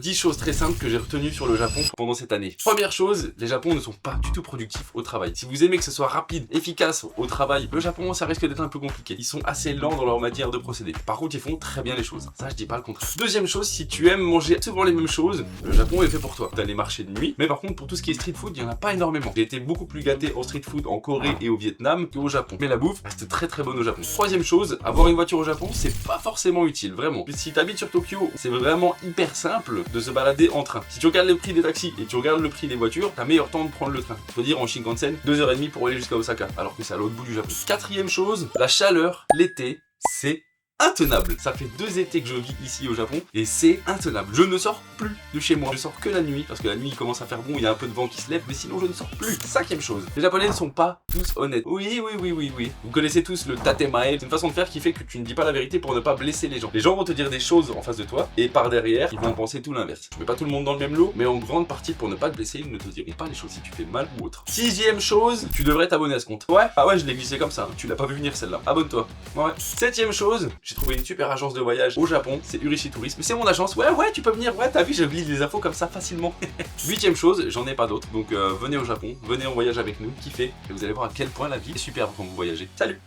10 choses très simples que j'ai retenues sur le Japon pendant cette année. Première chose, les Japonais ne sont pas du tout productifs au travail. Si vous aimez que ce soit rapide, efficace au travail, le Japon ça risque d'être un peu compliqué. Ils sont assez lents dans leur manière de procéder. Par contre, ils font très bien les choses. Ça, je dis pas le contraire. Deuxième chose, si tu aimes manger souvent les mêmes choses, le Japon est fait pour toi. T'as les marchés de nuit, mais par contre, pour tout ce qui est street food, il y en a pas énormément. J'ai été beaucoup plus gâté en street food en Corée et au Vietnam qu'au Japon. Mais la bouffe reste très très bonne au Japon. Troisième chose, avoir une voiture au Japon, c'est pas forcément utile, vraiment. Si t'habites sur Tokyo, c'est vraiment hyper simple de se balader en train. Si tu regardes le prix des taxis et tu regardes le prix des voitures, t'as meilleur temps de prendre le train. Je peux dire en Shinkansen, 2h30 pour aller jusqu'à Osaka, alors que c'est à l'autre bout du Japon. Quatrième chose, la chaleur, l'été, c'est intenable. Ça fait 2 étés que je vis ici au Japon et c'est intenable. Je ne sors plus de chez moi. Je sors que la nuit parce que la nuit il commence à faire bon, il y a un peu de vent qui se lève, mais sinon je ne sors plus. Cinquième chose, les Japonais ne sont pas tous honnêtes. Oui. Vous connaissez tous le tatemae. C'est une façon de faire qui fait que tu ne dis pas la vérité pour ne pas blesser les gens. Les gens vont te dire des choses en face de toi et par derrière, ils vont penser tout l'inverse. Je mets pas tout le monde dans le même lot, mais en grande partie pour ne pas te blesser, ils ne te diront pas les choses si tu fais mal ou autre. Sixième chose, tu devrais t'abonner à ce compte. Ouais, ah ouais, je l'ai glissé comme ça. Tu l'as pas vu venir celle-là. Abonne-toi. Ouais. Septième chose, j'ai trouvé une super agence de voyage au Japon, c'est Urishi Tourisme. C'est mon agence, ouais, tu peux venir, ouais, t'as vu, je glisse les infos comme ça facilement. Huitième chose, j'en ai pas d'autres, donc venez au Japon, venez en voyage avec nous, kiffez, et vous allez voir à quel point la vie est superbe quand vous voyagez. Salut!